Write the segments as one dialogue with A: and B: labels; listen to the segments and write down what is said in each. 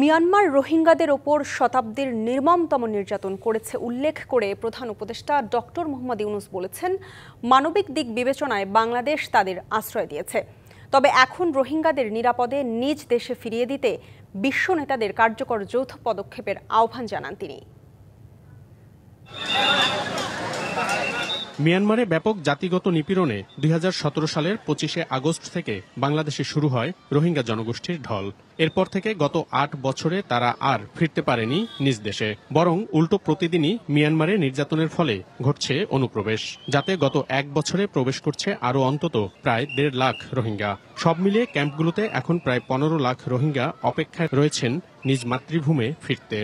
A: Myanmar রোহিঙ্গাদের ওপর শতাব্দীর নির্মমতম নির্যাতন করেছে উল্লেখ করে প্রধান উপদেষ্টা ডক্টর মোহাম্মদ ইউনূস বলেছেন, মানবিক দিক বিবেচনায় বাংলাদেশ তাদের আশ্রয় দিয়েছে। তবে এখন রোহিঙ্গাদের নিরাপদে নিজ দেশে ফিরিয়ে দিতে বিশ্ব নেতাদের কার্যকর যৌথ পদক্ষেপের আহ্বান জানান তিনি।
B: মিয়ানমারে ব্যাপক জাতিগত নিপীড়নে ২০১৭ সালের ২৫শে আগস্ট থেকে বাংলাদেশে শুরু হয় রোহিঙ্গা জনগোষ্ঠীর ঢল। এরপর থেকে গত ৮ বছরে তারা আর ফিরতে পারেনি নিজ দেশে, বরং উল্টো প্রতিদিনই মিয়ানমারে নির্যাতনের ফলে ঘটছে অনুপ্রবেশ, যাতে গত ১ বছরে প্রবেশ করছে আরও অন্তত প্রায় ১.৫ লাখ রোহিঙ্গা। সব মিলিয়ে ক্যাম্পগুলোতে এখন প্রায় ১৫ লাখ রোহিঙ্গা অপেক্ষায় রয়েছেন নিজ মাতৃভূমে ফিরতে।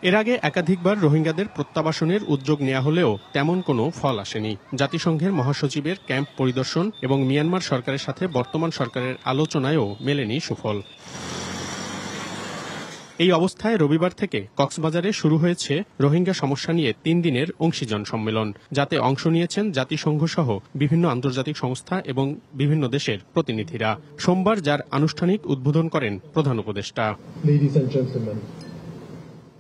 B: এর আগে একাধিকবার রোহিঙ্গাদের প্রত্যাবাসনের উদ্যোগ নেওয়া হলেও তেমন কোনো ফল আসেনি। জাতিসংঘের মহাসচিবের ক্যাম্প পরিদর্শন এবং মিয়ানমার সরকারের সাথে বর্তমান সরকারের আলোচনায়ও মেলেনি সুফল। এই অবস্থায় রবিবার থেকে কক্সবাজারে শুরু হয়েছে রোহিঙ্গা সমস্যা নিয়ে ৩ দিনের অংশীজন সম্মেলন, যাতে অংশ নিয়েছেন জাতিসংঘ সহ বিভিন্ন আন্তর্জাতিক সংস্থা এবং বিভিন্ন দেশের প্রতিনিধিরা। সোমবার যার আনুষ্ঠানিক উদ্বোধন করেন প্রধান উপদেষ্টা।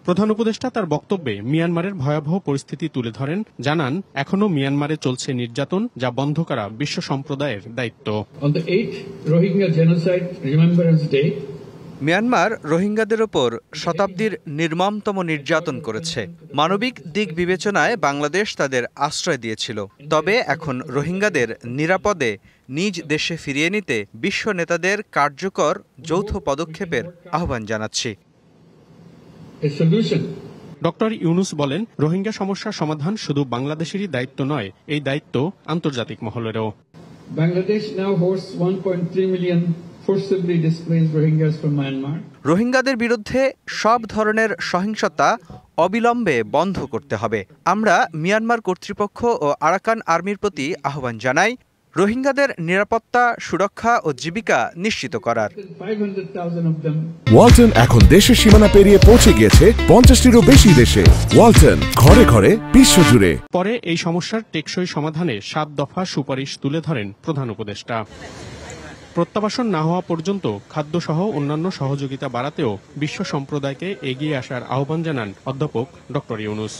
B: প্রধান উপদেষ্টা তার বক্তব্যে মিয়ানমারের ভয়াবহ পরিস্থিতি তুলে ধরেন, জানান এখনো মিয়ানমারে চলছে নির্যাতন, যা বন্ধ করা বিশ্ব সম্প্রদায়ের দায়িত্ব।
C: মিয়ানমার রোহিঙ্গাদের ওপর শতাব্দীর নির্মমতম নির্যাতন করেছে। মানবিক দিক বিবেচনায় বাংলাদেশ তাদের আশ্রয় দিয়েছিল। তবে এখন রোহিঙ্গাদের নিরাপদে নিজ দেশে ফিরিয়ে নিতে বিশ্ব নেতাদের কার্যকর যৌথ পদক্ষেপের আহ্বান জানাচ্ছি।
B: ডক্টর ইউনূস বলেন, রোহিঙ্গা সমস্যার সমাধান শুধু বাংলাদেশেরই দায়িত্ব নয়, এই দায়িত্ব আন্তর্জাতিক মহলেরও।
C: রোহিঙ্গাদের বিরুদ্ধে সব ধরনের সহিংসতা অবিলম্বে বন্ধ করতে হবে। আমরা মিয়ানমার কর্তৃপক্ষ ও আরাকান আর্মির প্রতি আহ্বান জানাই, রোহিঙ্গাদের নিরাপত্তা, সুরক্ষা ও জীবিকা নিশ্চিত করার।
D: ওয়ালটন এখন দেশের সীমানা পেরিয়ে পৌঁছে গিয়েছে ৫০টিরও বেশি দেশে। ওয়ালটন, ঘরে ঘরে, বিশ্বজুড়ে।
B: পরে এই সমস্যার টেকসই সমাধানে ৭ দফা সুপারিশ তুলে ধরেন প্রধান উপদেষ্টা। প্রত্যাবাসন না হওয়া পর্যন্ত খাদ্যসহ অন্যান্য সহযোগিতা বাড়াতেও বিশ্ব সম্প্রদায়কে এগিয়ে আসার আহ্বান জানান অধ্যাপক ডক্টর ইউনূস।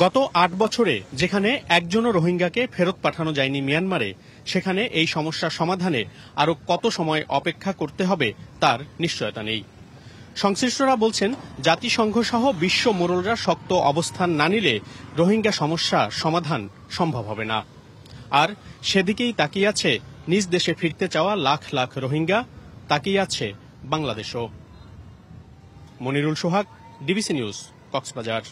B: গত ৮ বছরে যেখানে একজনও রোহিঙ্গাকে ফেরত পাঠানো যায়নি মিয়ানমারে, সেখানে এই সমস্যার সমাধানে আরও কত সময় অপেক্ষা করতে হবে তার নিশ্চয়তা নেই। সংশ্লিষ্টরা বলছেন, জাতিসংঘ সহ বিশ্ব মোড়লরা শক্ত অবস্থান না নিলে রোহিঙ্গা সমস্যা সমাধান সম্ভব হবে না। আর সেদিকেই তাকিয়ে আছে নিজ দেশে ফিরতে চাওয়া লাখ লাখ রোহিঙ্গা, তাকিয়ে আছে বাংলাদেশও। মনিরুল সোহাগ, ডিবিসি নিউজ, কক্সবাজার।